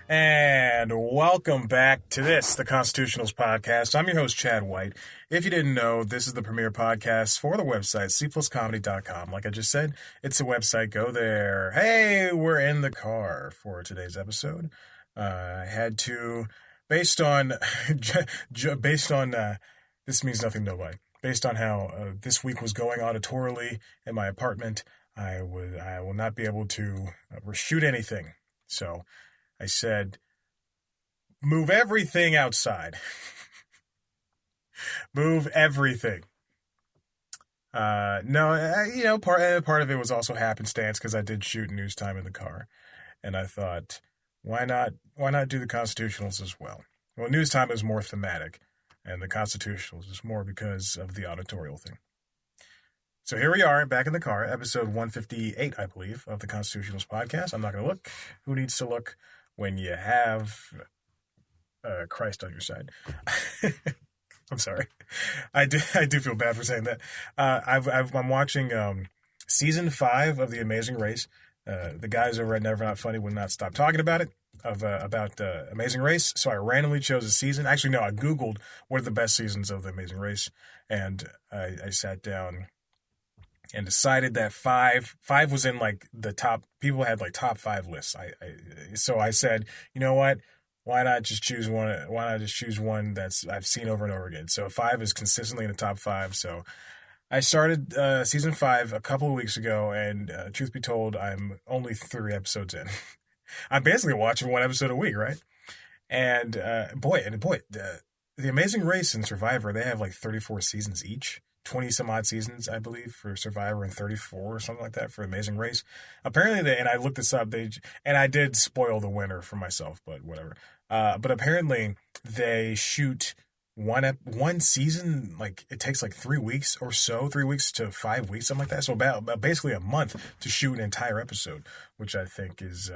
And welcome back to the Constitutionals Podcast. I'm your host, Chad White. If you didn't know, this is the premier podcast for the website, cpluscomedy.com. Like I just said, it's a website. Go there. Hey, we're in the car for today's episode. I had to, based on, this means nothing to nobody. Based on how this week was going auditorially in my apartment, I will not be able to shoot anything. So I said, move everything outside. Move everything. No, part of it was also happenstance because I did shoot news time in the car, and I thought, why not do the constitutionals as well? Well, news time is more thematic, and the constitutionals is more because of the auditorial thing. So here we are, back in the car, episode 158, I believe, of the Constitutionals Podcast. I'm not going to look. Who needs to look when you have Christ on your side? I'm sorry. I do feel bad for saying that. I'm watching season 5 of The Amazing Race. The guys over at Never Not Funny would not stop talking about it, about Amazing Race. So I randomly chose a season. Actually, no, I Googled what are the best seasons of The Amazing Race, and I sat down and decided that five was in like the top. People had like top 5 lists. So I said, you know what? Why not just choose one? Why not just choose one that's I've seen over and over again? So 5 is consistently in the top 5. So I started season 5 a couple of weeks ago, and truth be told, I'm only 3 episodes in. I'm basically watching 1 episode a week, right? And the Amazing Race and Survivor, they have like 34 seasons each. 20 some odd seasons, I believe, for Survivor, and 34 or something like that for Amazing Race. Apparently, and I looked this up, and I did spoil the winner for myself, but whatever. But apparently, they shoot one season, like it takes like 3 weeks or so, 3 weeks to 5 weeks, something like that. So about basically a month to shoot an entire episode, which I think is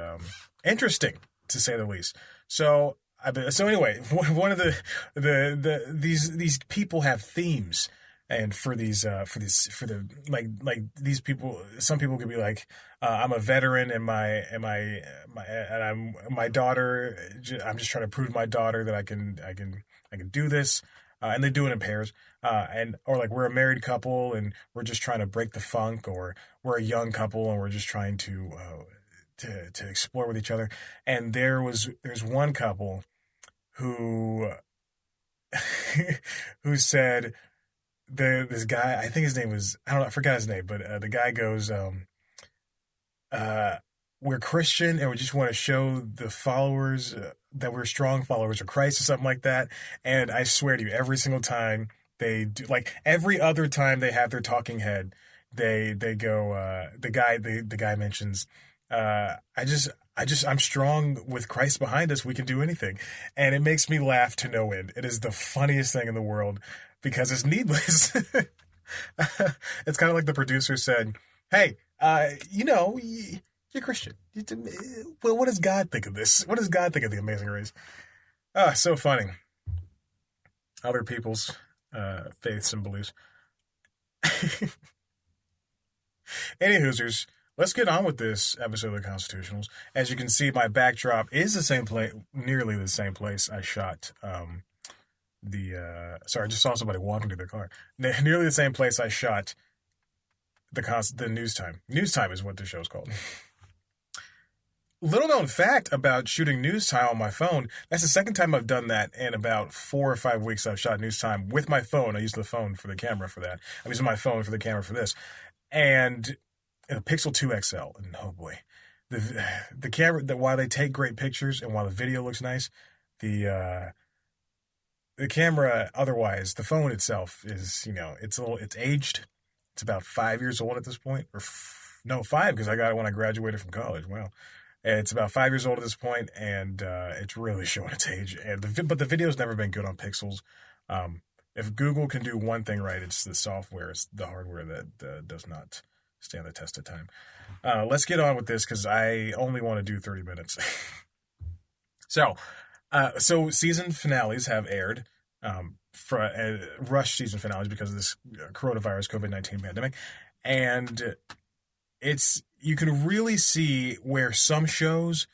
interesting to say the least. So anyway, one of these people have themes. And for these people, some people could be like, I'm a veteran, and my daughter. I'm just trying to prove to my daughter that I can do this, and they do it in pairs, or like we're a married couple and we're just trying to break the funk, or we're a young couple and we're just trying to explore with each other. And there's one couple who who said. This guy, I think his name was, I don't know, I forgot his name, but the guy goes, we're Christian and we just want to show the followers that we're strong followers of Christ or something like that. And I swear to you, every single time they do, like every other time they have their talking head, they go, the guy mentions, I'm strong with Christ behind us. We can do anything. And it makes me laugh to no end. It is the funniest thing in the world because it's needless. It's kind of like the producer said, hey, you're Christian. Well, what does God think of this? What does God think of The Amazing Race? So funny. Other people's faiths and beliefs. Any Hoosers, let's get on with this episode of the Constitutionals. As you can see, my backdrop is the same place, nearly the same place I shot sorry, I just saw somebody walking to their car. Nearly the same place I shot the News Time. News Time is what the show's called. Little known fact about shooting News Time on my phone, that's the second time I've done that in about 4 or 5 weeks. I've shot News Time with my phone. I used the phone for the camera for that. I'm using my phone for the camera for this. And a Pixel 2 XL, and oh boy, the camera, while they take great pictures and while the video looks nice, the camera, otherwise, the phone itself is, it's aged. It's about 5 years old at this point, or no, 5, because I got it when I graduated from college. Wow. It's about 5 years old at this point, and it's really showing its age. But the video's never been good on pixels. If Google can do one thing right, it's the software, it's the hardware that does not stand the test of time. Let's get on with this because I only want to do 30 minutes. So season finales have aired, rush season finales because of this coronavirus COVID-19 pandemic, and you can really see where some shows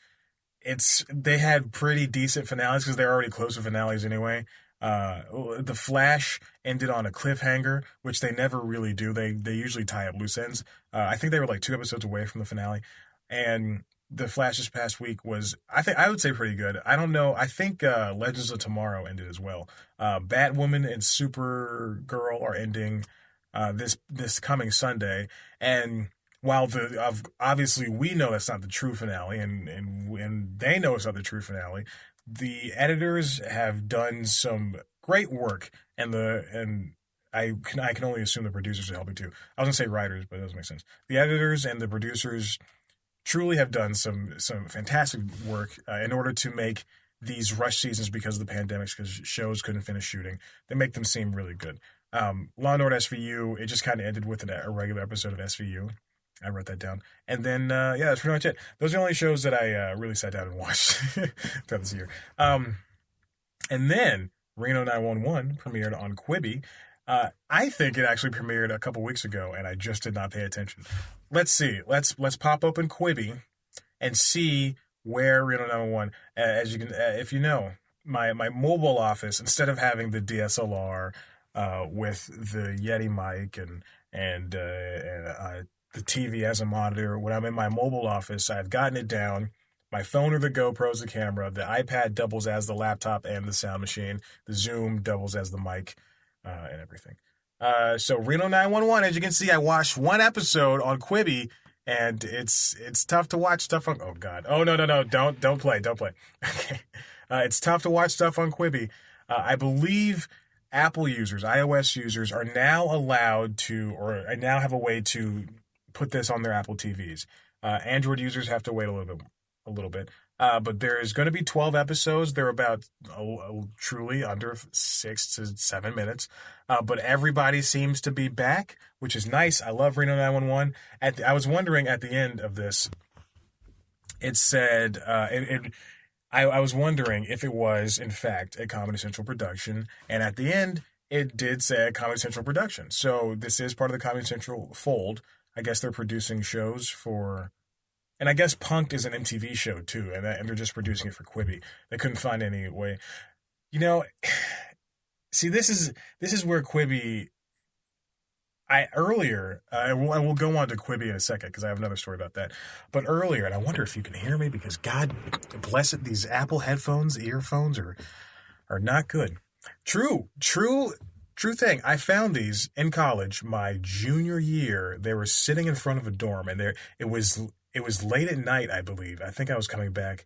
they had pretty decent finales because they're already close to finales anyway. The Flash ended on a cliffhanger, which they never really do. They usually tie up loose ends. I think they were like 2 episodes away from the finale, and the Flash this past week was, I would say, pretty good. I don't know. I think Legends of Tomorrow ended as well. Batwoman and Supergirl are ending this coming Sunday, and while obviously we know that's not the true finale, and they know it's not the true finale, the editors have done some great work, and I can only assume the producers are helping too. I was gonna say writers, but it doesn't make sense. The editors and the producers truly have done some fantastic work in order to make these rush seasons, because of the pandemics, because shows couldn't finish shooting. They make them seem really good. Law and Order SVU, it just kind of ended with a regular episode of SVU. I wrote that down. And then, yeah, that's pretty much it. Those are the only shows that I really sat down and watched throughout this year. And then Reno 911 premiered on Quibi. I think it actually premiered a couple weeks ago, and I just did not pay attention. Let's see. Let's pop open Quibi and see where Reno 911. As you can, if you know, my mobile office, instead of having the DSLR with the Yeti mic and the TV as a monitor, when I'm in my mobile office, I've gotten it down. My phone or the GoPro's the camera. The iPad doubles as the laptop and the sound machine. The Zoom doubles as the mic and everything. So Reno 911, as you can see, I watched one episode on Quibi, and it's tough to watch stuff on. Oh God! Oh no! Don't play! Okay, it's tough to watch stuff on Quibi. I believe Apple users, iOS users, are now allowed to, or now have a way to put this on their Apple TVs. Android users have to wait a little bit. But there's going to be 12 episodes. They're about truly under 6 to 7 minutes. But everybody seems to be back, which is nice. I love Reno 911. I was wondering at the end of this, it said, I was wondering if it was, in fact, a Comedy Central production. And at the end, it did say a Comedy Central production. So this is part of the Comedy Central fold. I guess they're producing shows for... And I guess Punk'd is an MTV show, too, and they're just producing it for Quibi. They couldn't find any way. You know, see, this is where Quibi... Earlier, and we'll go on to Quibi in a second, because I have another story about that. But earlier, and I wonder if you can hear me, because God bless it, these Apple headphones, earphones, are not good. True thing. I found these in college my junior year. They were sitting in front of a dorm, and it was late at night, I believe. I think I was coming back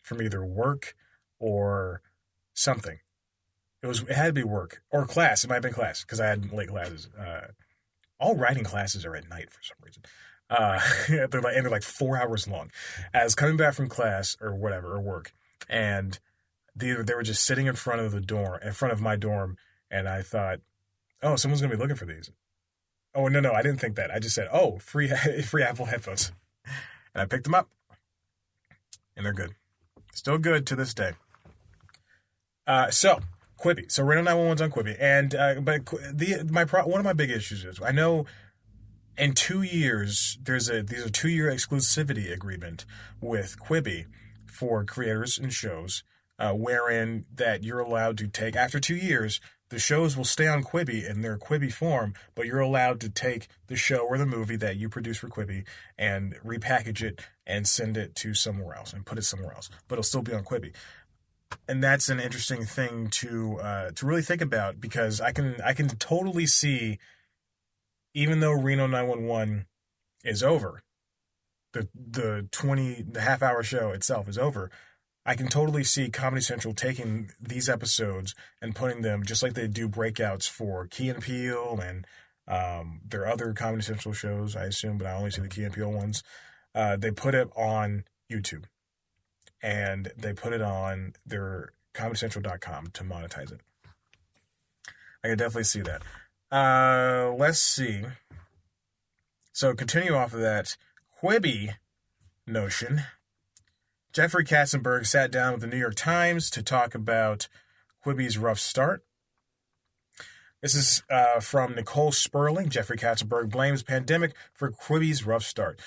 from either work or something. It had to be work or class. It might have been class, because I had late classes. All writing classes are at night for some reason. They're like 4 hours long. I was coming back from class or whatever, or work, and they were just sitting in front of my dorm, and I thought, oh, someone's gonna be looking for these. Oh no, I didn't think that. I just said, oh, free Apple headphones. And I picked them up, and they're good. Still good to this day. So Quibi. So Reno 911's on Quibi, and but one of my big issues is, I know in 2 years there's a 2-year exclusivity agreement with Quibi for creators and shows, wherein that you're allowed to take, after 2 years, the shows will stay on Quibi in their Quibi form, but you're allowed to take the show or the movie that you produce for Quibi and repackage it and send it to somewhere else and put it somewhere else, but it'll still be on Quibi. And that's an interesting thing to really think about, because I can totally see, even though Reno 911 is over, the half-hour show itself is over, I can totally see Comedy Central taking these episodes and putting them, just like they do breakouts for Key and Peele and their other Comedy Central shows, I assume, but I only see the Key and Peele ones. They put it on YouTube, and they put it on their ComedyCentral.com to monetize it. I can definitely see that. Let's see. So continue off of that Quibi notion. Jeffrey Katzenberg sat down with the New York Times to talk about Quibi's rough start. This is from Nicole Sperling. Jeffrey Katzenberg blames pandemic for Quibi's rough start.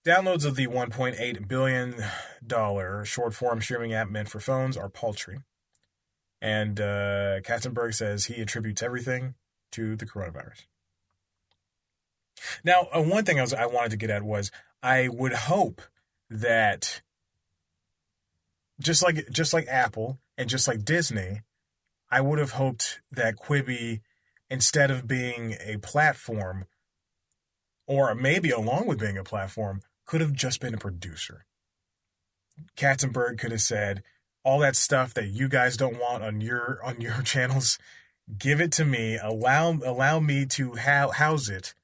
Downloads of the $1.8 billion short-form streaming app meant for phones are paltry. And Katzenberg says he attributes everything to the coronavirus. Now, one thing I wanted to get at was I would hope that just like Apple and just like Disney, I would have hoped that Quibi, instead of being a platform, or maybe along with being a platform, could have just been a producer. Katzenberg could have said, all that stuff that you guys don't want on your channels, give it to me. Allow me to house it,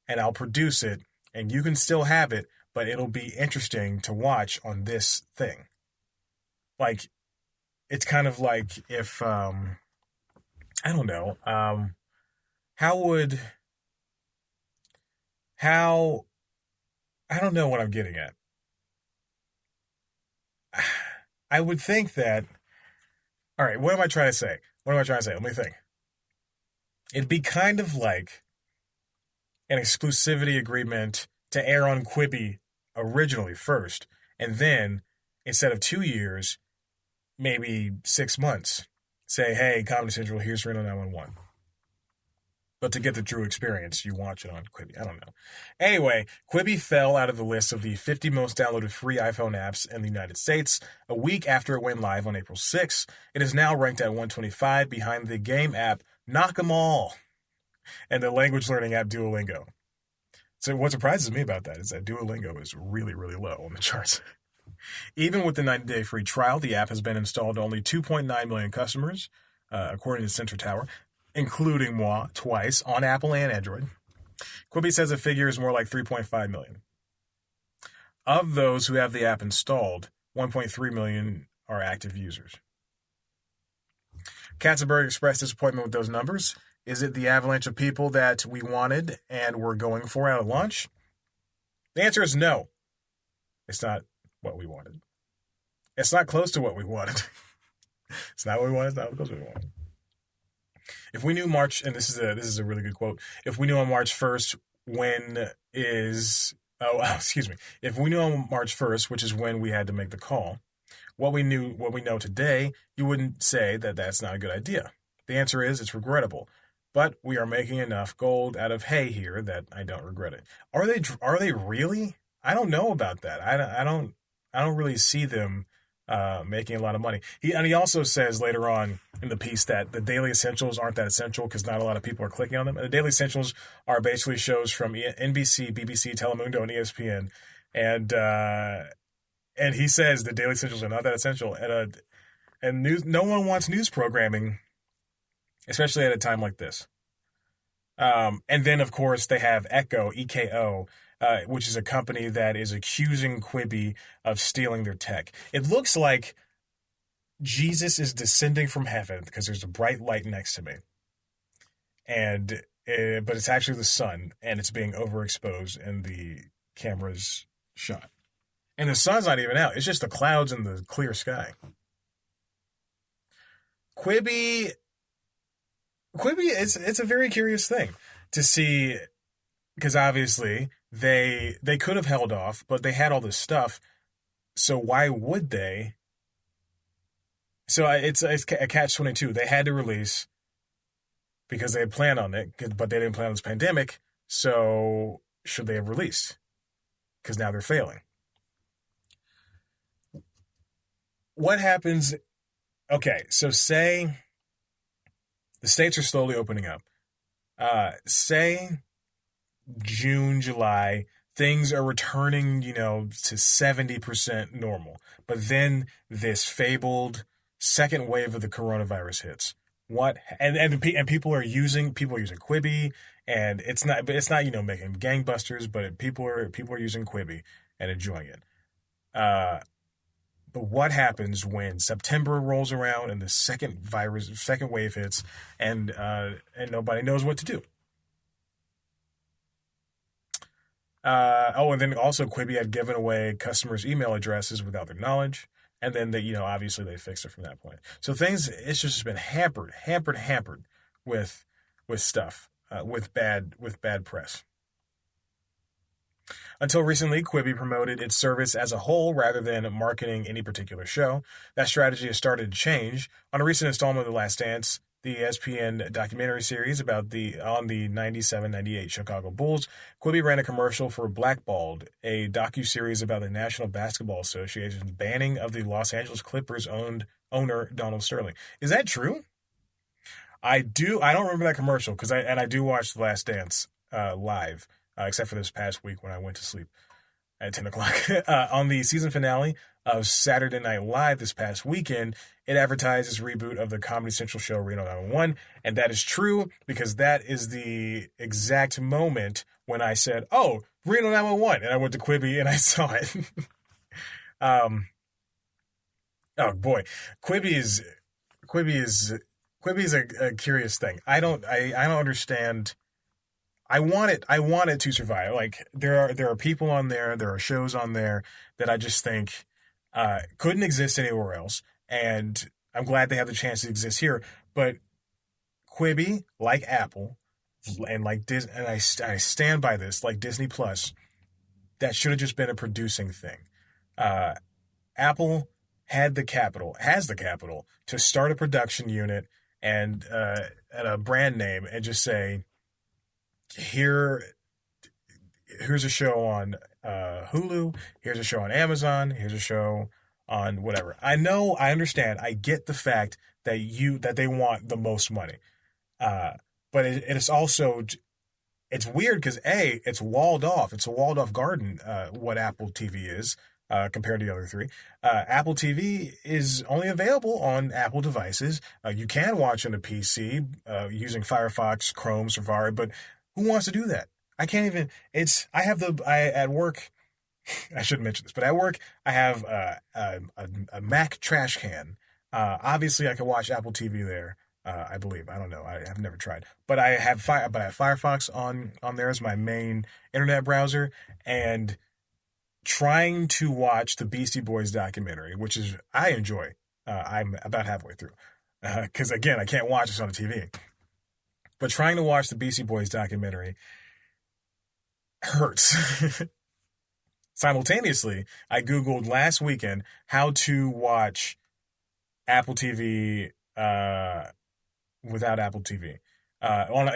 and I'll produce it, and you can still have it, but it'll be interesting to watch on this thing. Like, it's kind of like if I don't know, I don't know what I'm getting at. I would think that, all right, what am I trying to say? Let me think. It'd be kind of like an exclusivity agreement to air on Quibi originally first, and then instead of 2 years, maybe 6 months, say, hey, Comedy Central, here's Reno 911. But to get the true experience, you watch it on Quibi. I don't know. Anyway, Quibi fell out of the list of the 50 most downloaded free iPhone apps in the United States a week after it went live on April 6th. It is now ranked at 125 behind the game app Knock 'Em All and the language learning app Duolingo. So what surprises me about that is that Duolingo is really, really low on the charts. Even with the 90-day free trial, the app has been installed to only 2.9 million customers, according to Sensor Tower, including moi twice on Apple and Android. Quibi says the figure is more like 3.5 million. Of those who have the app installed, 1.3 million are active users. Katzenberg expressed disappointment with those numbers. Is it the avalanche of people that we wanted and were going for out of launch? The answer is no. It's not what we wanted. It's not close to what we wanted. It's not what we wanted. It's not close to what we wanted. If we knew March, and this is a really good quote. If we knew on March 1st If we knew on March 1st, which is when we had to make the call, what we know today, you wouldn't say that that's not a good idea. The answer is it's regrettable, but we are making enough gold out of hay here that I don't regret it. Are they really? I don't know about that. I don't really see them making a lot of money. He also says later on in the piece that the daily essentials aren't that essential because not a lot of people are clicking on them. And the daily essentials are basically shows from NBC, BBC, Telemundo, and ESPN. And he says the daily essentials are not that essential. And no one wants news programming, especially at a time like this. And then of course they have Echo, EKO, which is a company that is accusing Quibi of stealing their tech. It looks like Jesus is descending from heaven because there's a bright light next to me. But it's actually the sun, and it's being overexposed in the camera's shot. And the sun's not even out. It's just the clouds and the clear sky. Quibi, it's a very curious thing to see, because obviously they could have held off, but they had all this stuff. So why would they? So it's a catch-22. They had to release because they had planned on it, but they didn't plan on this pandemic. So should they have released? Because now they're failing. What happens? Okay, so say the states are slowly opening up. Say June, July, things are returning, to 70% normal. But then this fabled second wave of the coronavirus hits. What? And people are using Quibi, and it's not making gangbusters, but people are using Quibi and enjoying it. But what happens when September rolls around and the second wave hits, and nobody knows what to do? And then also Quibi had given away customers' email addresses without their knowledge, and then obviously they fixed it from that point. So it's just been hampered with stuff, with bad press. Until recently, Quibi promoted its service as a whole rather than marketing any particular show. That strategy has started to change. On a recent installment of The Last Dance, the ESPN documentary series about the 97-98 Chicago Bulls, Quibi ran a commercial for Blackballed, a docu-series about the National Basketball Association's banning of the Los Angeles Clippers owned owner Donald Sterling. Is that true? I do. I don't remember that commercial because I do watch The Last Dance live, except for this past week when I went to sleep at 10 o'clock. On the season finale of Saturday Night Live this past weekend, it advertised its reboot of the Comedy Central show Reno 911, and that is true because that is the exact moment when I said, "Oh, Reno 911," and I went to Quibi and I saw it. um, oh boy, Quibi is Quibi is Quibi is a curious thing. I don't understand. I want it to survive. Like there are people on there, there are shows on there that I just think couldn't exist anywhere else, and I'm glad they have the chance to exist here. But Quibi, like Apple, and like Disney, and I stand by this, like Disney Plus, that should have just been a producing thing. Uh, Apple has the capital to start a production unit and a brand name and just say, here here's a show on Hulu, here's a show on Amazon, here's a show on whatever. I understand, I get the fact that they want the most money, uh, but it is also it's weird because it's walled off. It's a walled off garden. What Apple TV is compared to the other three. Apple TV is only available on Apple devices. You can watch on a PC using Firefox, Chrome, Safari, but who wants to do that? I can't even. I at work. I shouldn't mention this, but at work I have a Mac trash can. Obviously, I can watch Apple TV there. I believe. I don't know. I have never tried, but I have Firefox on there as my main internet browser, and trying to watch the Beastie Boys documentary, which is I enjoy. I'm about halfway through, because again, I can't watch this on the TV. But trying to watch the Beastie Boys documentary hurts. Simultaneously, I Googled last weekend how to watch Apple TV without Apple TV on an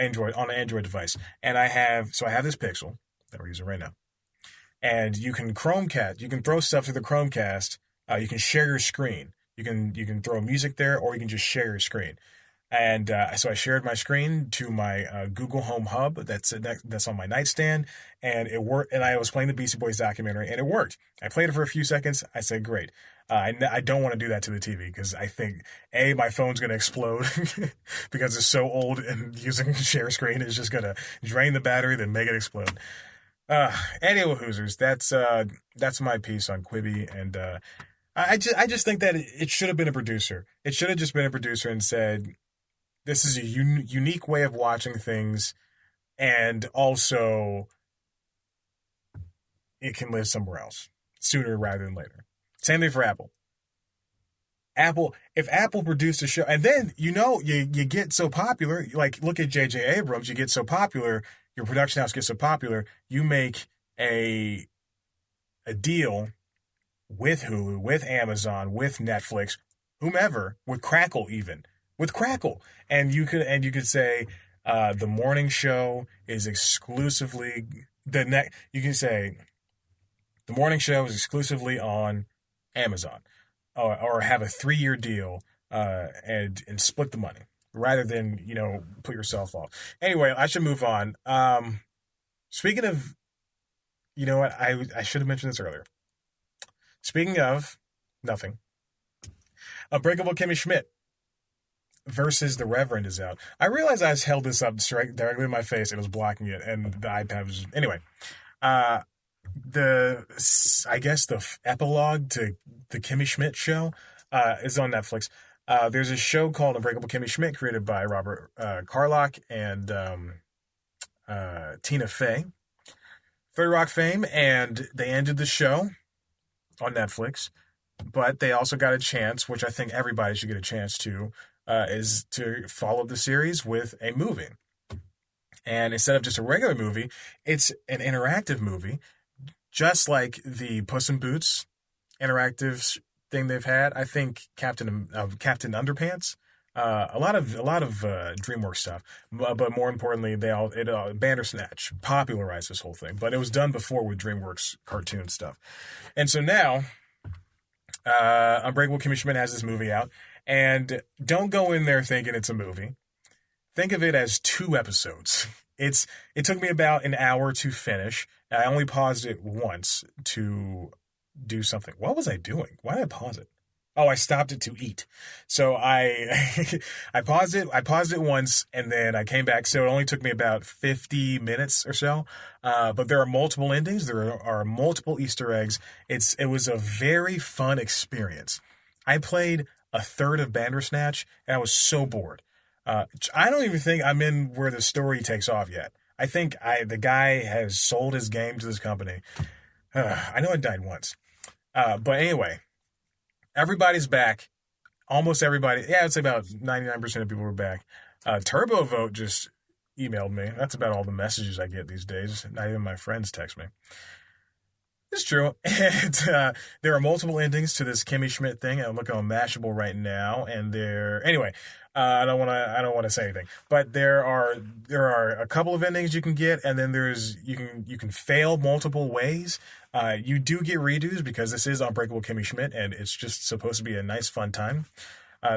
Android device, and I have this Pixel that we're using right now, and you can Chromecast, you can throw stuff to the Chromecast, you can share your screen, you can throw music there, or you can just share your screen. And so I shared my screen to my Google Home Hub that's on my nightstand, and it worked. And I was playing the Beastie Boys documentary, and it worked. I played it for a few seconds. I said, "Great." I don't want to do that to the TV because I think my phone's going to explode because it's so old, and using share screen is just going to drain the battery, then make it explode. Anyway, Hoosers, that's my piece on Quibi, and I just think that it should have been a producer. It should have just been a producer and said, this is a unique way of watching things, and also it can live somewhere else sooner rather than later. Same thing for Apple. If Apple produced a show, and then you get so popular, like look at J.J. Abrams, you get so popular, your production house gets so popular, you make a deal with Hulu, with Amazon, with Netflix, whomever, with Crackle even. With Crackle, and you could say the morning show is exclusively You can say the morning show is exclusively on Amazon, or have a 3-year deal and split the money rather than put yourself off. Anyway, I should move on. Speaking of, you know what, I should have mentioned this earlier. Speaking of nothing, Unbreakable Kimmy Schmidt versus the Reverend is out. I realized I just held this up directly in my face. It was blocking it, and the iPad was anyway. I guess the epilogue to the Kimmy Schmidt show is on Netflix. There's a show called Unbreakable Kimmy Schmidt created by Robert Carlock and Tina Fey, 30 Rock fame, and they ended the show on Netflix. But they also got a chance, which I think everybody should get a chance to, is to follow the series with a movie. And instead of just a regular movie, it's an interactive movie just like the Puss in Boots interactive thing they've had. I think Captain Underpants. A lot of DreamWorks stuff, but more importantly, Bandersnatch popularized this whole thing. But it was done before with DreamWorks cartoon stuff, and so now Unbreakable Kimmy Schmidt has this movie out, and don't go in there thinking it's a movie. Think of it as 2 episodes. It took me about an hour to finish. I only paused it once to do something. What was I doing? Why did I pause it? Oh, I stopped it to eat. So I I paused it. I paused it once, and then I came back. So it only took me about 50 minutes or so. But there are multiple endings. There are multiple Easter eggs. It was a very fun experience. I played a third of Bandersnatch, and I was so bored. I don't even think I'm in where the story takes off yet. I think the guy has sold his game to this company. I know I died once. But anyway, everybody's back. Almost everybody. Yeah, I'd say about 99% of people were back. Turbo Vote just emailed me. That's about all the messages I get these days. Not even my friends text me. It's true. And there are multiple endings to this Kimmy Schmidt thing. I'm looking on Mashable right now, and anyway. I don't want to say anything, but there are a couple of endings you can get, and then you can fail multiple ways. You do get redos because this is Unbreakable Kimmy Schmidt, and it's just supposed to be a nice fun time.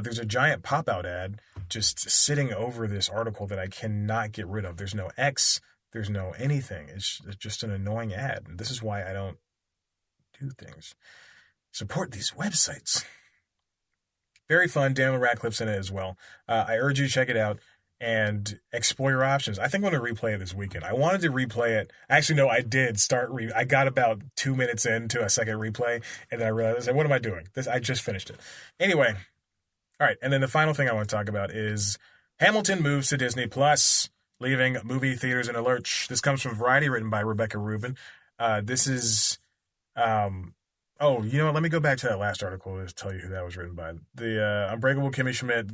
There's a giant pop-out ad just sitting over this article that I cannot get rid of. There's no X. There's no anything. It's just an annoying ad. And this is why I don't do things. Support these websites. Very fun. Daniel Radcliffe's in it as well. I urge you to check it out and explore your options. I think I'm going to replay it this weekend. I wanted to replay it. Actually, no, I did start. I got about 2 minutes into a second replay, and then I realized, what am I doing? I just finished it. Anyway, all right. And then the final thing I want to talk about is Hamilton moves to Disney Plus, leaving movie theaters in a lurch. This comes from Variety, written by Rebecca Rubin. This is... Oh, you know what? Let me go back to that last article to tell you who that was written by. The Unbreakable Kimmy Schmidt.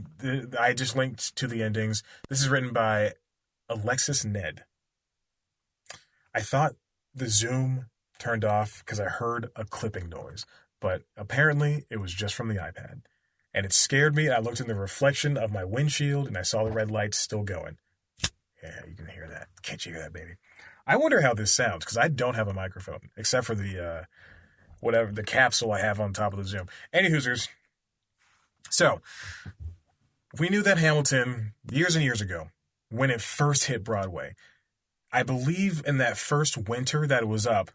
I just linked to the endings. This is written by Alexis Ned. I thought the Zoom turned off because I heard a clipping noise, but apparently it was just from the iPad. And it scared me. I looked in the reflection of my windshield, and I saw the red lights still going. Yeah, you can hear that. Can't you hear that, baby? I wonder how this sounds, because I don't have a microphone, except for the... whatever, the capsule I have on top of the Zoom. Any Hoosers. So, we knew that Hamilton years and years ago, when it first hit Broadway. I believe in that first winter that it was up,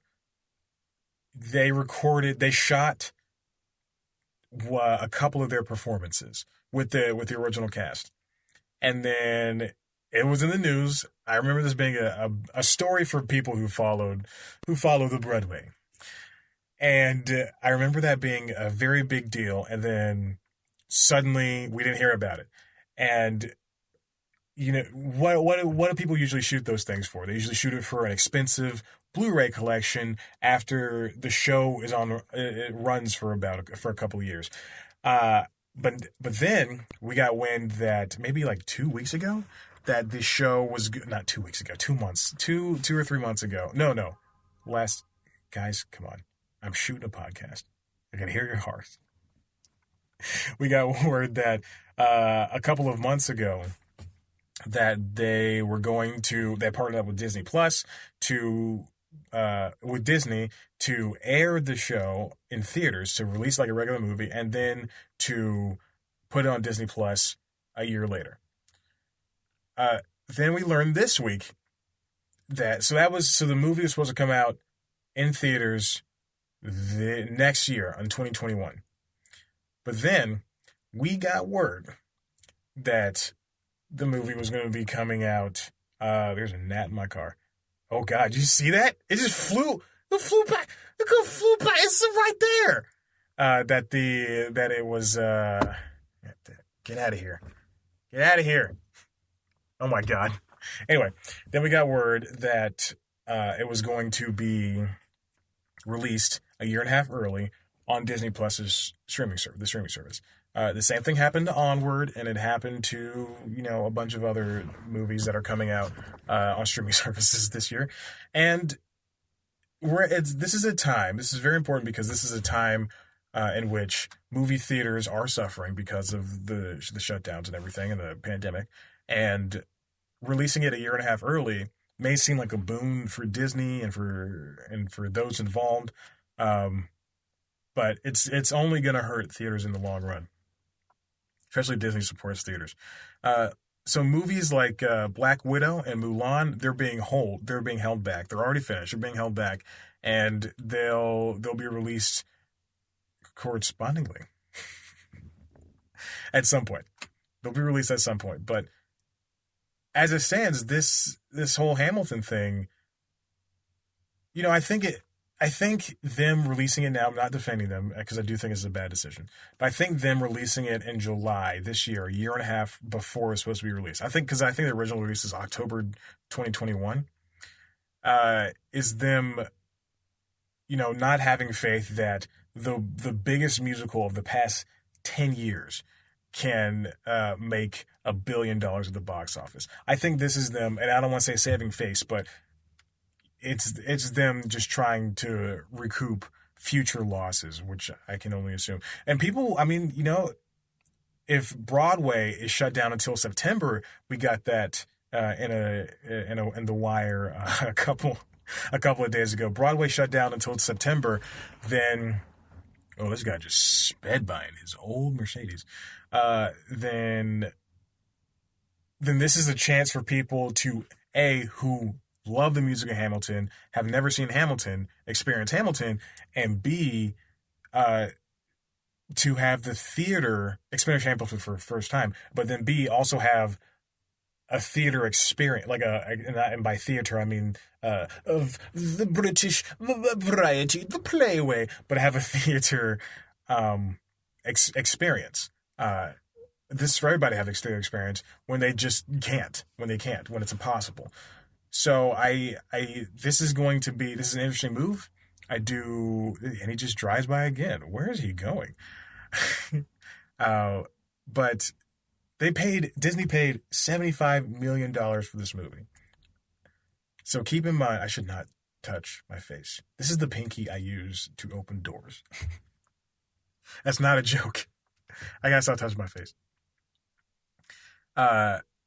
they shot a couple of their performances with the original cast. And then it was in the news. I remember this being a story for people who follow the Broadway. And I remember that being a very big deal, and then suddenly we didn't hear about it. And you know what do people usually shoot those things for? They usually shoot it for an expensive Blu-ray collection after the show is on. It runs for a couple of years. But then we got wind that maybe like 2 weeks ago that the show was not 2 weeks ago, 2 months, 2 or 3 months ago. No, guys, come on. I'm shooting a podcast. I can hear your heart. We got word that a couple of months ago that they partnered up with Disney Plus with Disney to air the show in theaters, to release like a regular movie, and then to put it on Disney Plus a year later. Then we learned this week that the movie was supposed to come out in theaters the next year in 2021. But then we got word that the movie was going to be coming out. There's a gnat in my car. Oh God, did you see that? It just flew. It flew by. Look how it flew by. It's right there. That it was. Get out of here. Get out of here. Oh my God. Anyway, then we got word that it was going to be released a year and a half early on Disney Plus's streaming service. The same thing happened to Onward, and it happened to a bunch of other movies that are coming out on streaming services this year. And this is a time. This is very important because this is a time in which movie theaters are suffering because of the shutdowns and everything and the pandemic, and releasing it a year and a half early may seem like a boon for Disney and for those involved. Um, but it's only going to hurt theaters in the long run, especially Disney supports theaters. Uh, so movies like Black Widow and Mulan, they're being held back. They're already finished. They're being held back, and they'll be released correspondingly at some point. They'll be released at some point. But as it stands, this whole Hamilton thing, I think them releasing it now, I'm not defending them because I do think it's a bad decision. But I think them releasing it in July this year, a year and a half before it's supposed to be released. Because I think the original release is October 2021. Is them, not having faith that the biggest musical of the past 10 years can make $1 billion at the box office. I think this is them, and I don't want to say saving face, but it's them just trying to recoup future losses, which I can only assume. And people, I mean, if Broadway is shut down until September, we got that in the wire a couple of days ago. Broadway shut down until September, then this guy just sped by in his old Mercedes. Then this is a chance for people to who love the music of Hamilton, have never seen Hamilton, experience Hamilton, and B, to have the theater experience Hamilton for the first time, but then B, also have a theater experience, and by theater I mean of the British variety, the playway, but have a theater experience. This is for everybody to have theater experience when they just can't, when it's impossible. So this is an interesting move. And he just drives by again. Where is he going? But Disney paid $75 million for this movie. So keep in mind, I should not touch my face. This is the pinky I use to open doors. That's not a joke. I gotta stop touching my face.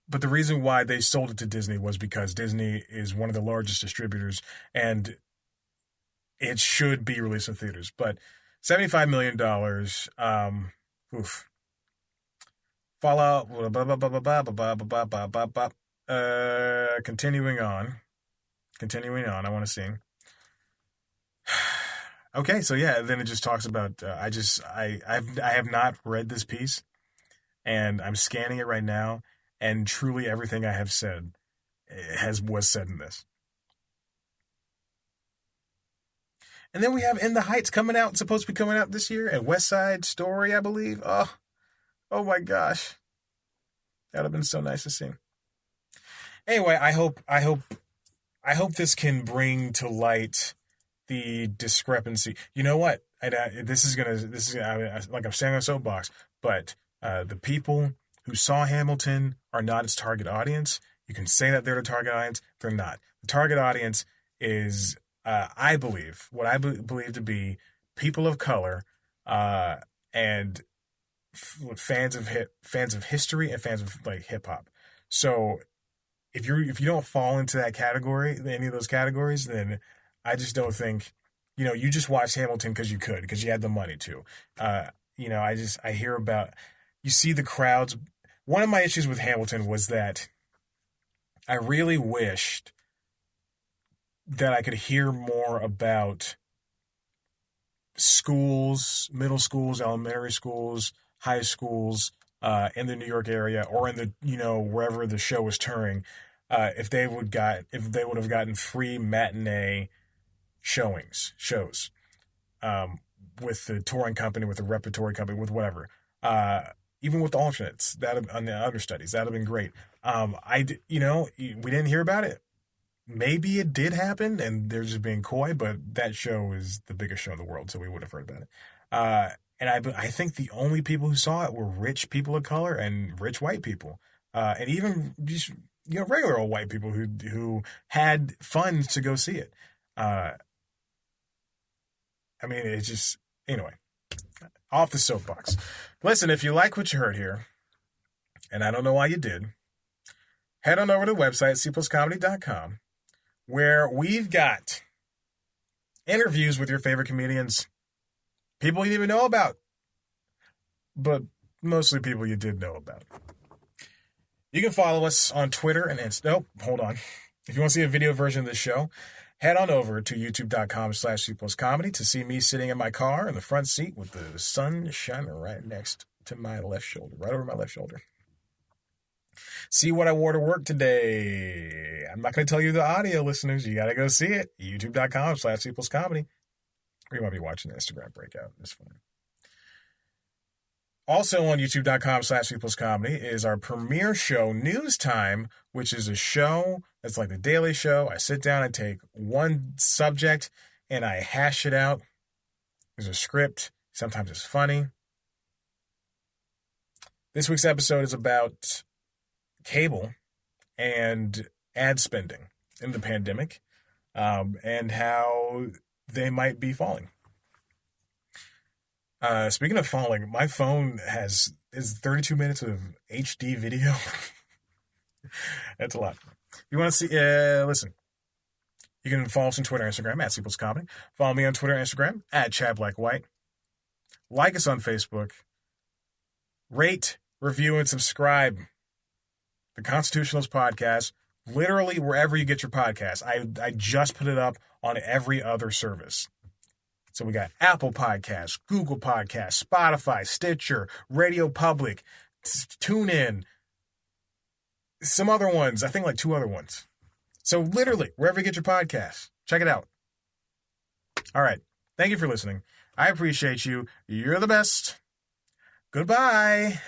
But the reason why they sold it to Disney was because Disney is one of the largest distributors and it should be released in theaters. But $75 million, oof. Fallout, continuing on, I want to sing. Okay, so yeah, then it just talks about, I have not read this piece and I'm scanning it right now. And truly everything I have said was said in this. And then we have In the Heights supposed to be coming out this year, and West Side Story, I believe. Oh my gosh. That would have been so nice to see. Anyway, I hope this can bring to light the discrepancy. You know what? This is like I'm standing on a soapbox, but the people who saw Hamilton are not its target audience. You can say that they're the target audience. They're not. The target audience is, I believe, what I believe to be people of color and fans of history and fans of like hip hop. So if you don't fall into that category, any of those categories, then I just don't think, you just watched Hamilton because you had the money to. I hear about, you see the crowds. One of my issues with Hamilton was that I really wished that I could hear more about schools, middle schools, elementary schools, high schools in the New York area or in the wherever the show was touring, if they would have gotten free matinee shows with the touring company, with the repertory company, with whatever. Even with the alternates, on the understudies, that'd have been great. We didn't hear about it. Maybe it did happen, and they're just being coy. But that show is the biggest show in the world, so we would have heard about it. And I think the only people who saw it were rich people of color and rich white people, and even just regular old white people who had funds to go see it. I mean, it's just, anyway, off the soapbox. Listen, if you like what you heard here, and I don't know why you did, head on over to the website, cpluscomedy.com, where we've got interviews with your favorite comedians, people you didn't even know about, but mostly people you did know about. You can follow us on Twitter and Nope, hold on. If you want to see a video version of this show, head on over to youtube.com/cpluscomedy to see me sitting in my car in the front seat with the sun shining right next to my left shoulder, right over my left shoulder. See what I wore to work today. I'm not going to tell you the audio, listeners. You got to go see it. youtube.com/cpluscomedy. Or you might be watching the Instagram breakout. It's fine. Also on youtube.com/cpluscomedy is our premiere show, News Time, which is a show that's like the Daily Show. I sit down and take one subject and I hash it out. There's a script. Sometimes it's funny. This week's episode is about cable and ad spending in the pandemic, and how they might be falling. Speaking of falling, my phone is 32 minutes of HD video. That's a lot. You want to see? Listen. You can follow us on Twitter and Instagram at @CPlusComedy. Follow me on Twitter and Instagram at @ChadBlackWhite. Like us on Facebook. Rate, review, and subscribe. The Constitutionalist Podcast, literally wherever you get your podcasts. I just put it up on every other service. So we got Apple Podcasts, Google Podcasts, Spotify, Stitcher, Radio Public, TuneIn, some other ones. I think like 2 other ones. So literally, wherever you get your podcasts, check it out. All right. Thank you for listening. I appreciate you. You're the best. Goodbye.